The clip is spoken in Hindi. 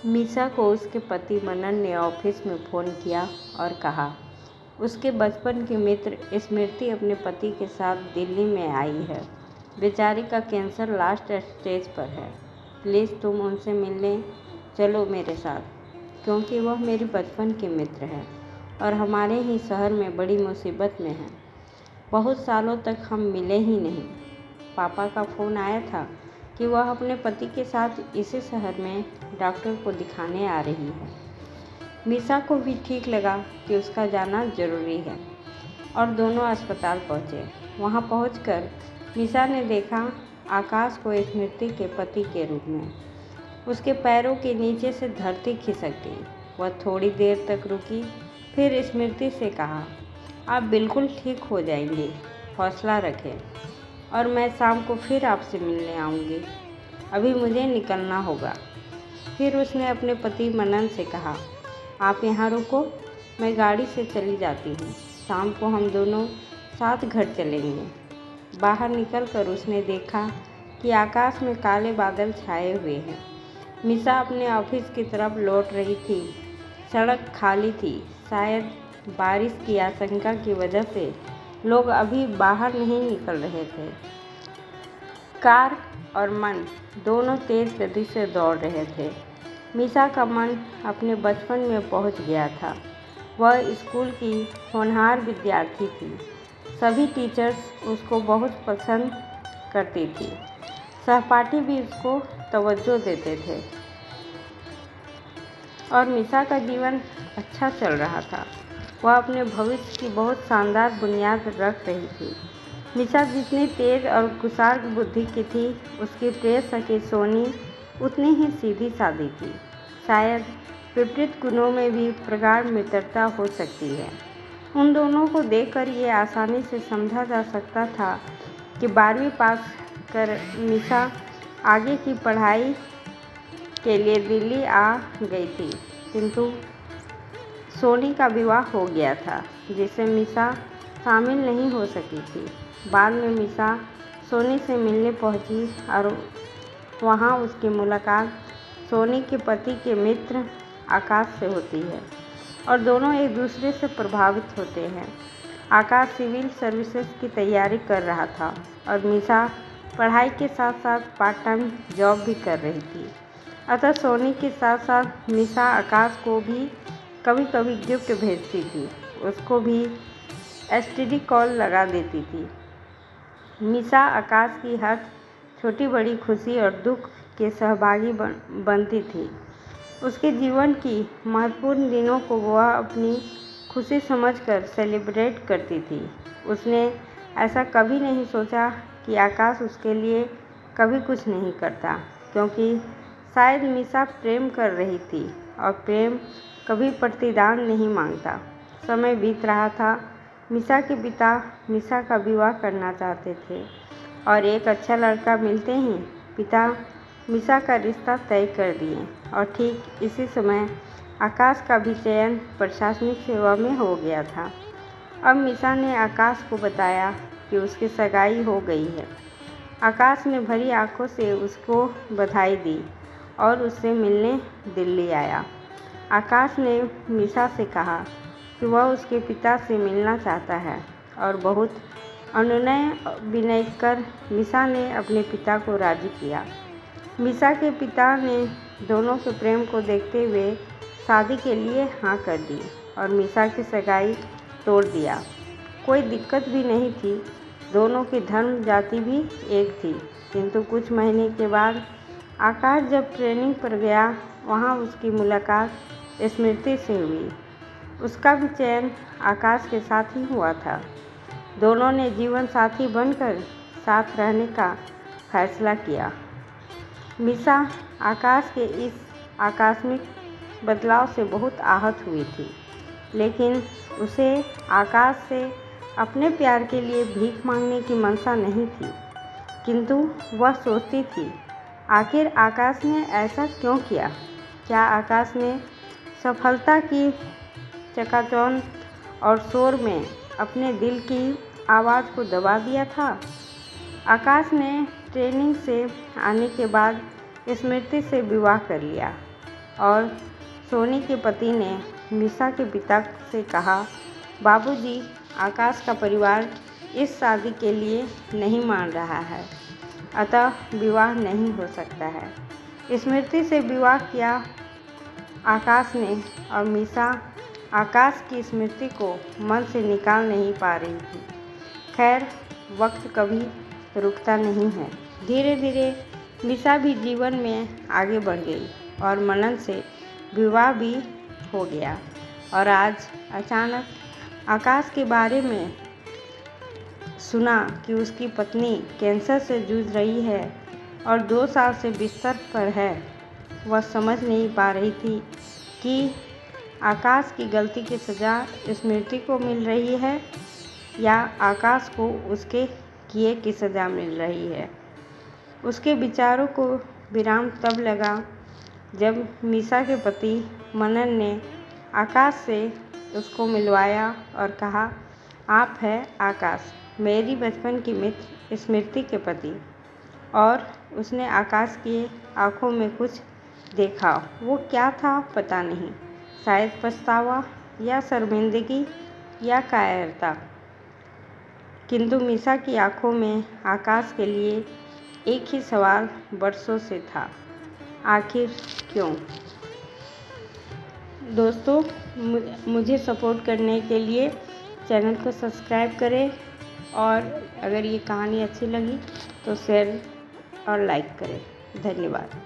मीसा को उसके पति मनन ने ऑफिस में फ़ोन किया और कहा उसके बचपन की मित्र स्मृति अपने पति के साथ दिल्ली में आई है। बेचारी का कैंसर लास्ट स्टेज पर है। प्लीज़ तुम उनसे मिलने चलो मेरे साथ, क्योंकि वह मेरी बचपन की मित्र है और हमारे ही शहर में बड़ी मुसीबत में है। बहुत सालों तक हम मिले ही नहीं। पापा का फ़ोन आया था कि वह अपने पति के साथ इसी शहर में डॉक्टर को दिखाने आ रही है। मीसा को भी ठीक लगा कि उसका जाना ज़रूरी है और दोनों अस्पताल पहुँचे। वहाँ पहुँचकर मीसा ने देखा आकाश को स्मृति के पति के रूप में। उसके पैरों के नीचे से धरती खिसक गई। वह थोड़ी देर तक रुकी, फिर स्मृति से कहा, आप बिल्कुल ठीक हो जाएंगे, हौसला रखें और मैं शाम को फिर आपसे मिलने आऊँगी। अभी मुझे निकलना होगा। फिर उसने अपने पति मनन से कहा, आप यहाँ रुको, मैं गाड़ी से चली जाती हूँ। शाम को हम दोनों साथ घर चलेंगे। बाहर निकलकर उसने देखा कि आकाश में काले बादल छाए हुए हैं। मीसा अपने ऑफिस की तरफ लौट रही थी। सड़क खाली थी। शायद बारिश की आशंका की वजह से लोग अभी बाहर नहीं निकल रहे थे। कार और मन दोनों तेज गति से दौड़ रहे थे। मीसा का मन अपने बचपन में पहुंच गया था। वह स्कूल की होनहार विद्यार्थी थी। सभी टीचर्स उसको बहुत पसंद करती थी। सहपाठी भी उसको तवज्जो देते थे और मीसा का जीवन अच्छा चल रहा था। वह अपने भविष्य की बहुत शानदार बुनियाद रख रही थी। मीसा जितनी तेज और कुशाग्र बुद्धि की थी, उसकी प्रिय सखी सोनी उतनी ही सीधी सादी थी। शायद विपरीत गुणों में भी प्रगाढ़ मित्रता हो सकती है। उन दोनों को देखकर ये आसानी से समझा जा सकता था कि 12वीं पास कर मीसा आगे की पढ़ाई के लिए दिल्ली आ गई थी, किंतु सोनी का विवाह हो गया था, जिसे मीसा शामिल नहीं हो सकी थी। बाद में मीसा सोनी से मिलने पहुंची और वहां उसकी मुलाकात सोनी के पति के मित्र आकाश से होती है और दोनों एक दूसरे से प्रभावित होते हैं। आकाश सिविल सर्विसेज की तैयारी कर रहा था और मीसा पढ़ाई के साथ साथ पार्ट टाइम जॉब भी कर रही थी। अतः सोनी के साथ साथ मीसा आकाश को भी कभी कभी गिफ्ट भेजती थी। उसको भी एसटीडी कॉल लगा देती थी। मीसा आकाश की हर छोटी बड़ी खुशी और दुख के सहभागी बनती थी। उसके जीवन की महत्वपूर्ण दिनों को वह अपनी खुशी समझकर सेलिब्रेट करती थी। उसने ऐसा कभी नहीं सोचा कि आकाश उसके लिए कभी कुछ नहीं करता, क्योंकि शायद मीसा प्रेम कर रही थी और प्रेम कभी प्रतिदान नहीं मांगता। समय बीत रहा था। मीसा के पिता मीसा का विवाह करना चाहते थे और एक अच्छा लड़का मिलते ही पिता मीसा का रिश्ता तय कर दिए और ठीक इसी समय आकाश का भी चयन प्रशासनिक सेवा में हो गया था। अब मीसा ने आकाश को बताया कि उसकी सगाई हो गई है। आकाश ने भरी आंखों से उसको बधाई दी और उससे मिलने दिल्ली आया। आकाश ने मीसा से कहा कि वह उसके पिता से मिलना चाहता है और बहुत अनुनय विनय कर मीसा ने अपने पिता को राजी किया। मीसा के पिता ने दोनों के प्रेम को देखते हुए शादी के लिए हाँ कर दी और मीसा की सगाई तोड़ दिया। कोई दिक्कत भी नहीं थी। दोनों की धर्म जाति भी एक थी। किंतु कुछ महीने के बाद आकाश जब ट्रेनिंग पर गया, वहाँ उसकी मुलाकात स्मृति से हुई। उसका भी चयन आकाश के साथ ही हुआ था। दोनों ने जीवन साथी बनकर साथ रहने का फैसला किया। मीसा आकाश के इस आकस्मिक बदलाव से बहुत आहत हुई थी, लेकिन उसे आकाश से अपने प्यार के लिए भीख मांगने की मंशा नहीं थी। किंतु वह सोचती थी, आखिर आकाश ने ऐसा क्यों किया? क्या आकाश ने सफलता की चकाचौंध और शोर में अपने दिल की आवाज़ को दबा दिया था? आकाश ने ट्रेनिंग से आने के बाद स्मृति से विवाह कर लिया। और सोनी के पति ने मीसा के पिता से कहा, बाबूजी, आकाश का परिवार इस शादी के लिए नहीं मान रहा है, अतः विवाह नहीं हो सकता है। स्मृति से विवाह किया आकाश ने, और मीसा आकाश की स्मृति को मन से निकाल नहीं पा रही थी। खैर, वक्त कभी रुकता नहीं है। धीरे धीरे मीसा भी जीवन में आगे बढ़ गई और मनन से विवाह भी हो गया। और आज अचानक आकाश के बारे में सुना कि उसकी पत्नी कैंसर से जूझ रही है और 2 साल से बिस्तर पर है। वह समझ नहीं पा रही थी कि आकाश की गलती की सज़ा स्मृति को मिल रही है या आकाश को उसके किए की सज़ा मिल रही है। उसके विचारों को विराम तब लगा जब मीसा के पति मनन ने आकाश से उसको मिलवाया और कहा, आप हैं आकाश, मेरी बचपन की मित्र स्मृति के पति। और उसने आकाश की आंखों में कुछ देखा। वो क्या था पता नहीं, शायद पछतावा या शर्मिंदगी या कायरता। किंतु मीसा की आंखों में आकाश के लिए एक ही सवाल बरसों से था, आखिर क्यों? दोस्तों, मुझे सपोर्ट करने के लिए चैनल को सब्सक्राइब करें और अगर ये कहानी अच्छी लगी तो शेयर और लाइक करें। धन्यवाद।